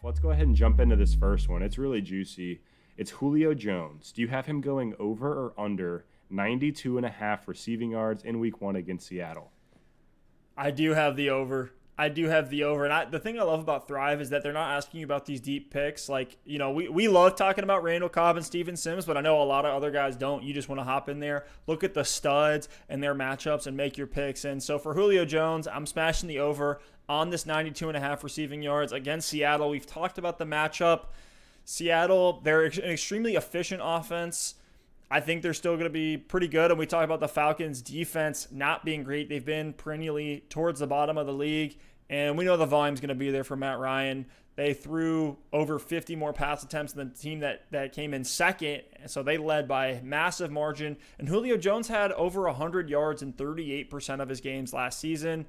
let's go ahead and jump into this first one. It's really juicy. It's Julio Jones. Do you have him going over or under 92.5 receiving yards in week 1 against Seattle? I do have the over. And the thing I love about Thrive is that they're not asking you about these deep picks. Like, we love talking about Randall Cobb and Steven Sims, but I know a lot of other guys don't. You just want to hop in there, look at the studs and their matchups and make your picks. And so for Julio Jones, I'm smashing the over on this 92.5 receiving yards against Seattle. We've talked about the matchup. Seattle, they're an extremely efficient offense. I think they're still going to be pretty good. And we talk about the Falcons' defense not being great. They've been perennially towards the bottom of the league. And we know the volume's going to be there for Matt Ryan. They threw over 50 more pass attempts than the team that came in second. So they led by a massive margin. And Julio Jones had over 100 yards in 38% of his games last season.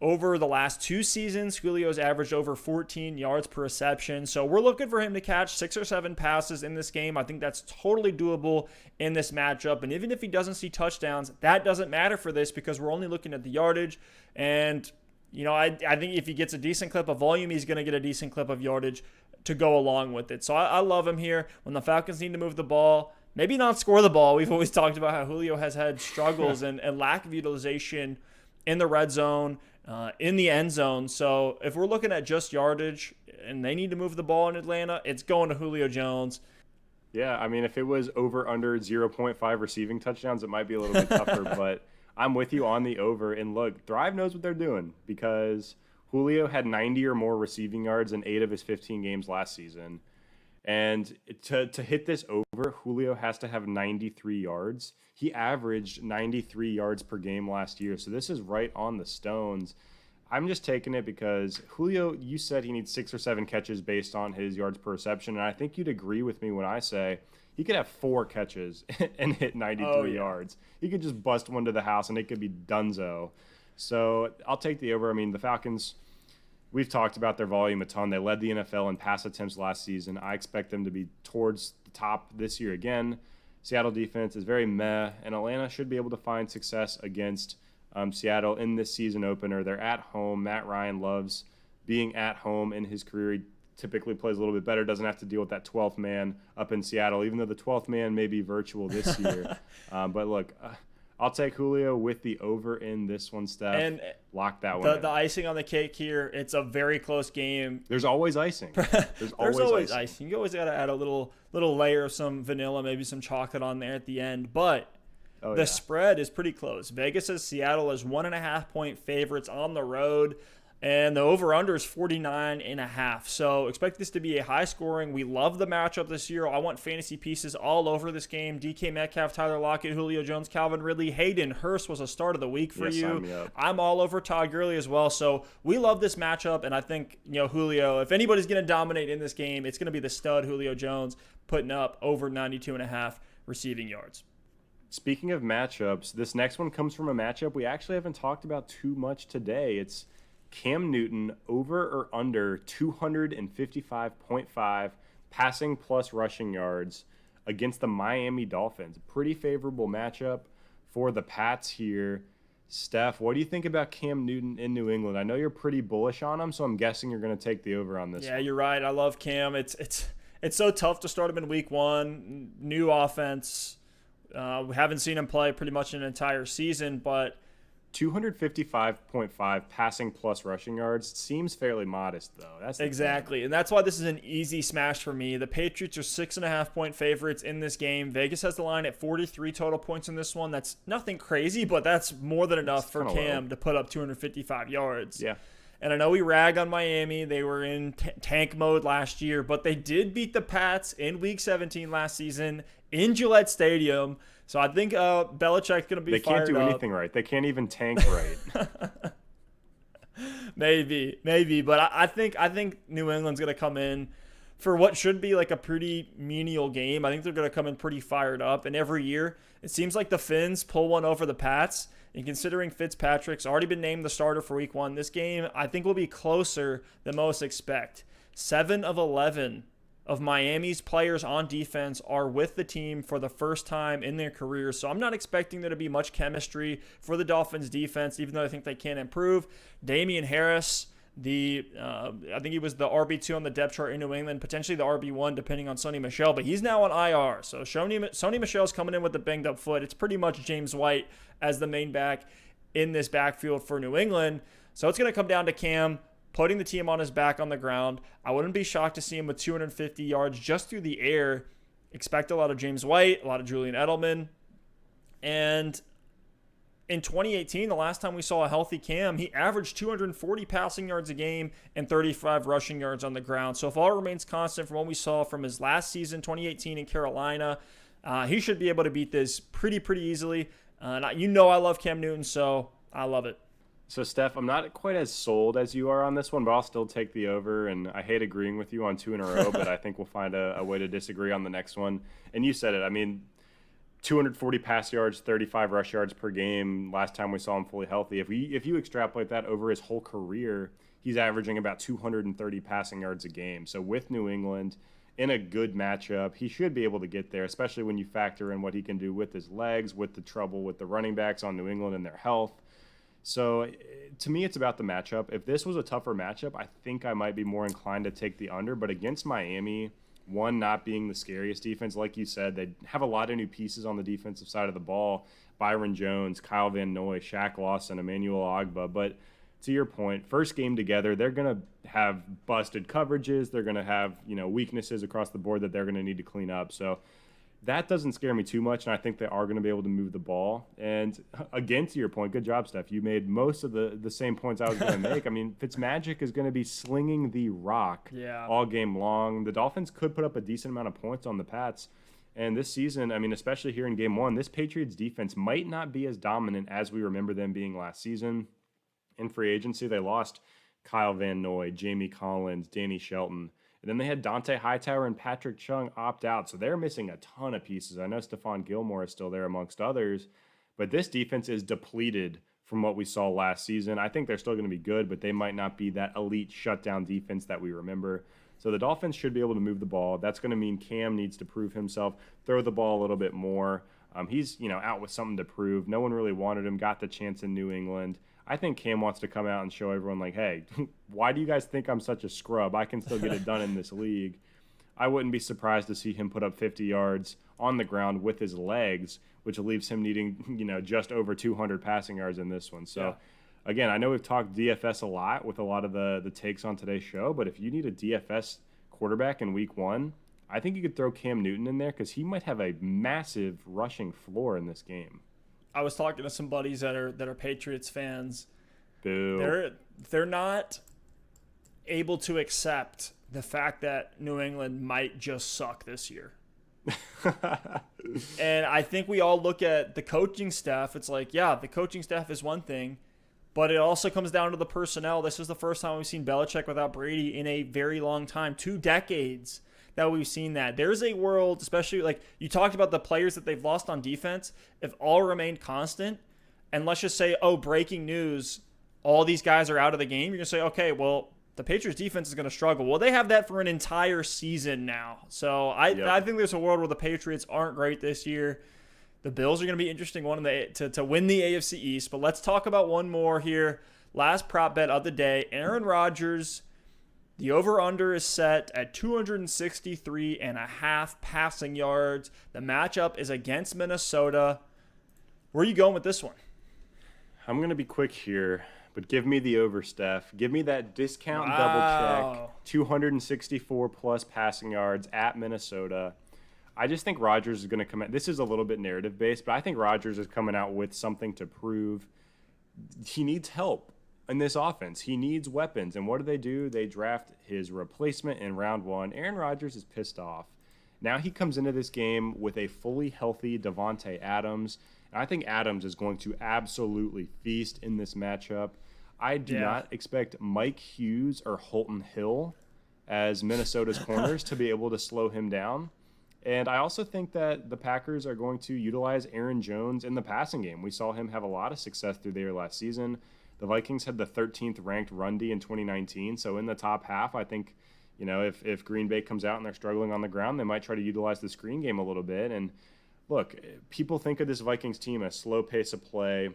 Over the last 2 seasons, Julio's averaged over 14 yards per reception. So we're looking for him to catch 6 or 7 passes in this game. I think that's totally doable in this matchup. And even if he doesn't see touchdowns, that doesn't matter for this because we're only looking at the yardage. And, I think if he gets a decent clip of volume, he's going to get a decent clip of yardage to go along with it. So I love him here. When the Falcons need to move the ball, maybe not score the ball. We've always talked about how Julio has had struggles and lack of utilization in the red zone. In the end zone. So if we're looking at just yardage and they need to move the ball in Atlanta, it's going to Julio Jones. Yeah, I mean, if it was over under 0.5 receiving touchdowns, it might be a little bit tougher, but I'm with you on the over. And look, Thrive knows what they're doing because Julio had 90 or more receiving yards in 8 of his 15 games last season. And to hit this over, Julio has to have 93 yards. He averaged 93 yards per game last year, so this is right on the stones. I'm just taking it because Julio, you said he needs 6 or 7 catches based on his yards per reception, and I think you'd agree with me when I say he could have 4 catches and hit 93 yards. He could just bust one to the house, and it could be dunzo. So I'll take the over. I mean, the Falcons, we've talked about their volume a ton. They led the NFL in pass attempts last season. I expect them to be towards the top this year again. Seattle defense is very meh, and Atlanta should be able to find success against Seattle in this season opener. They're at home. Matt Ryan loves being at home in his career. He typically plays a little bit better, doesn't have to deal with that 12th man up in Seattle, even though the 12th man may be virtual this year. But look, I'll take Julio with the over in this one, Steph. And lock that one in. The icing on the cake here, it's a very close game. There's always icing. There's always icing. You always got to add a little layer of some vanilla, maybe some chocolate on there at the end. But the spread is pretty close. Vegas says Seattle is 1.5-point favorites on the road. And the over-under is 49.5. So expect this to be a high scoring. We love the matchup this year. I want fantasy pieces all over this game. DK Metcalf, Tyler Lockett, Julio Jones, Calvin Ridley, Hayden Hurst was a start of the week for you. I'm all over Todd Gurley as well. So we love this matchup. And I think, Julio, if anybody's going to dominate in this game, it's going to be the stud Julio Jones putting up over 92.5 receiving yards. Speaking of matchups, this next one comes from a matchup we actually haven't talked about too much today. It's Cam Newton over or under 255.5 passing plus rushing yards against the Miami Dolphins. Pretty favorable matchup for the Pats here. Steph, what do you think about Cam Newton in New England? I know you're pretty bullish on him, so I'm guessing you're going to take the over on this one. You're right. I love Cam. It's so tough to start him in week 1. New offense. We haven't seen him play pretty much an entire season, but 255.5 passing plus rushing yards seems fairly modest, though. That's exactly, and that's why this is an easy smash for me. The Patriots are 6.5-point favorites in this game. Vegas has the line at 43 total points in this one. That's nothing crazy, but that's more than enough for Cam to put up 255 yards. Yeah. And I know we rag on Miami. They were in tank mode last year, but they did beat the Pats in Week 17 last season in Gillette Stadium. So I think Belichick's going to be fired up. They can't do anything right. They can't even tank right. Maybe. But I think New England's going to come in for what should be like a pretty menial game. I think they're going to come in pretty fired up. And every year, it seems like the Finns pull one over the Pats. And considering Fitzpatrick's already been named the starter for Week 1, this game I think will be closer than most expect. 7 of 11 of Miami's players on defense are with the team for the first time in their careers. So I'm not expecting there to be much chemistry for the Dolphins defense, even though I think they can improve. Damian Harris, I think he was the RB2 on the depth chart in New England, potentially the RB1 depending on Sonny Michel, but he's now on IR. So Sonny Michel's coming in with a banged up foot. It's pretty much James White as the main back in this backfield for New England. So it's going to come down to Cam putting the team on his back on the ground. I wouldn't be shocked to see him with 250 yards just through the air. Expect a lot of James White, a lot of Julian Edelman. And in 2018, the last time we saw a healthy Cam, he averaged 240 passing yards a game and 35 rushing yards on the ground. So if all remains constant from what we saw from his last season, 2018 in Carolina, he should be able to beat this pretty easily. You know I love Cam Newton, so I love it. So, Steph, I'm not quite as sold as you are on this one, but I'll still take the over. And I hate agreeing with you on 2 in a row, but I think we'll find a way to disagree on the next one. And you said it. I mean, 240 pass yards, 35 rush yards per game last time we saw him fully healthy. If you extrapolate that over his whole career, he's averaging about 230 passing yards a game. So with New England, in a good matchup, he should be able to get there, especially when you factor in what he can do with his legs, with the trouble with the running backs on New England and their health. So to me, it's about the matchup. If this was a tougher matchup, I think I might be more inclined to take the under. But against Miami, one not being the scariest defense, like you said, they have a lot of new pieces on the defensive side of the ball. Byron Jones, Kyle Van Noy, Shaq Lawson, Emmanuel Ogbah. But to your point, first game together, they're going to have busted coverages. They're going to have, weaknesses across the board that they're going to need to clean up. So that doesn't scare me too much, and I think they are going to be able to move the ball. And again, to your point, good job, Steph. You made most of the same points I was going to make. I mean, Fitzmagic is going to be slinging the rock all game long. The Dolphins could put up a decent amount of points on the Pats. And this season, I mean, especially here in Game 1, this Patriots defense might not be as dominant as we remember them being last season. In free agency, they lost Kyle Van Noy, Jamie Collins, Danny Shelton. And then they had Dante Hightower and Patrick Chung opt out. So they're missing a ton of pieces. I know Stephon Gilmore is still there amongst others. But this defense is depleted from what we saw last season. I think they're still going to be good, but they might not be that elite shutdown defense that we remember. So the Dolphins should be able to move the ball. That's going to mean Cam needs to prove himself, throw the ball a little bit more. He's out with something to prove. No one really wanted him, got the chance in New England. I think Cam wants to come out and show everyone, like, hey, why do you guys think I'm such a scrub? I can still get it done in this league. I wouldn't be surprised to see him put up 50 yards on the ground with his legs, which leaves him needing, just over 200 passing yards in this one. So, Again, I know we've talked DFS a lot with a lot of the takes on today's show, but if you need a DFS quarterback in week 1, I think you could throw Cam Newton in there because he might have a massive rushing floor in this game. I was talking to some buddies that are Patriots fans. Boo. They're not able to accept the fact that New England might just suck this year. And I think we all look at the coaching staff. It's like, yeah, the coaching staff is one thing, but it also comes down to the personnel. This is the first time we've seen Belichick without Brady in a very long time, 2 decades. That we've seen that. There's a world, especially like you talked about the players that they've lost on defense, if all remained constant, and let's just say, breaking news, all these guys are out of the game, you're going to say, okay, well, the Patriots defense is going to struggle. Well, they have that for an entire season now. So I think there's a world where the Patriots aren't great this year. The Bills are going to be interesting one to win the AFC East. But let's talk about one more here. Last prop bet of the day, Aaron Rodgers. The over-under is set at 263.5 passing yards. The matchup is against Minnesota. Where are you going with this one? I'm going to be quick here, but give me the over, Steph. Give me that discount double check. 264-plus passing yards at Minnesota. I just think Rodgers is going to come out. This is a little bit narrative-based, but I think Rodgers is coming out with something to prove. He needs help in this offense. He needs weapons. And what do? They draft his replacement in round 1. Aaron Rodgers is pissed off. Now he comes into this game with a fully healthy Davante Adams. And I think Adams is going to absolutely feast in this matchup. I do not expect Mike Hughes or Holton Hill as Minnesota's corners to be able to slow him down. And I also think that the Packers are going to utilize Aaron Jones in the passing game. We saw him have a lot of success through there last season. The Vikings had the 13th ranked run D in 2019. So in the top half, I think, if Green Bay comes out and they're struggling on the ground, they might try to utilize the screen game a little bit. And look, people think of this Vikings team as slow pace of play,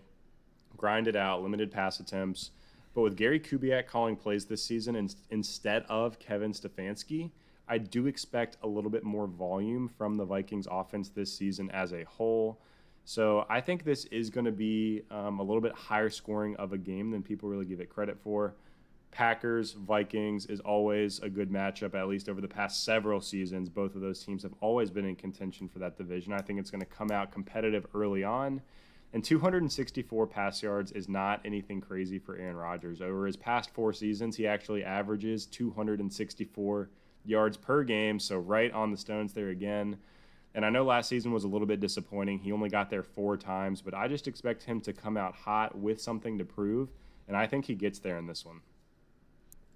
grind it out, limited pass attempts. But with Gary Kubiak calling plays this season instead of Kevin Stefanski, I do expect a little bit more volume from the Vikings offense this season as a whole. So I think this is going to be a little bit higher scoring of a game than people really give it credit for. Packers, Vikings is always a good matchup, at least over the past several seasons. Both of those teams have always been in contention for that division. I think it's going to come out competitive early on. And 264 pass yards is not anything crazy for Aaron Rodgers. Over his past 4 seasons, he actually averages 264 yards per game, so right on the stones there again. And I know last season was a little bit disappointing. He only got there 4 times, but I just expect him to come out hot with something to prove, and I think he gets there in this one.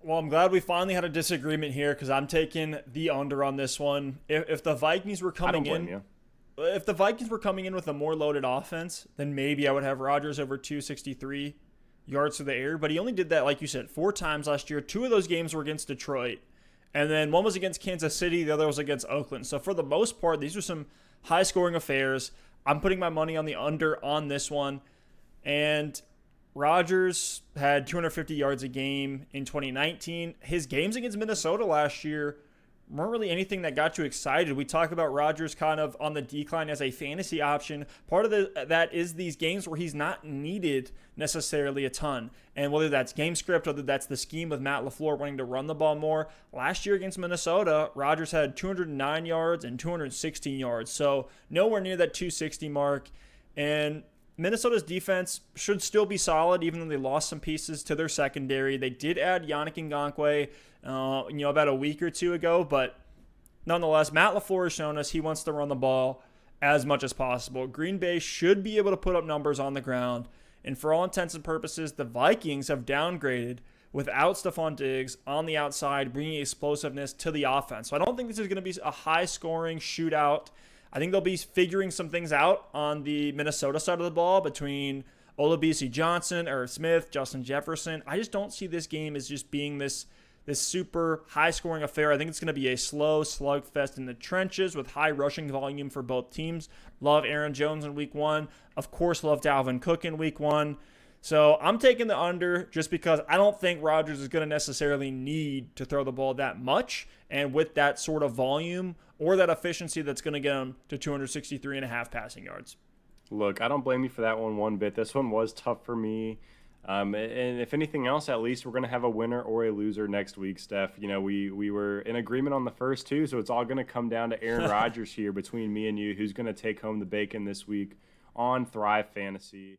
Well, I'm glad we finally had a disagreement here because I'm taking the under on this one. If the Vikings were coming in, if the Vikings were coming in with a more loaded offense, then maybe I would have Rodgers over 263 yards through the air. But he only did that, like you said, 4 times last year. 2 of those games were against Detroit. And then one was against Kansas City. The other was against Oakland. So for the most part, these are some high-scoring affairs. I'm putting my money on the under on this one. And Rodgers had 250 yards a game in 2019. His games against Minnesota last year weren't really anything that got you excited. We talk about Rodgers kind of on the decline as a fantasy option. Part of that is these games where he's not needed necessarily a ton. And whether that's game script, whether that's the scheme with Matt LaFleur wanting to run the ball more. Last year against Minnesota, Rodgers had 209 yards and 216 yards. So nowhere near that 260 mark. And Minnesota's defense should still be solid, even though they lost some pieces to their secondary. They did add Yannick Ngakoue, about a week or 2 ago, but nonetheless, Matt LaFleur has shown us he wants to run the ball as much as possible. Green Bay should be able to put up numbers on the ground, and for all intents and purposes, the Vikings have downgraded without Stephon Diggs on the outside, bringing explosiveness to the offense. So I don't think this is going to be a high-scoring shootout. I think they'll be figuring some things out on the Minnesota side of the ball between Olabisi Johnson, Irv Smith, Justin Jefferson. I just don't see this game as just being this super high-scoring affair. I think it's going to be a slow slugfest in the trenches with high rushing volume for both teams. Love Aaron Jones in week 1. Of course, love Dalvin Cook in week 1. So I'm taking the under just because I don't think Rodgers is going to necessarily need to throw the ball that much. And with that sort of volume or that efficiency that's going to get him to 263.5 passing yards. Look, I don't blame you for that one bit. This one was tough for me. And if anything else, at least we're going to have a winner or a loser next week, Steph. We were in agreement on the first 2, so it's all going to come down to Aaron Rodgers here between me and you, who's going to take home the bacon this week on Thrive Fantasy.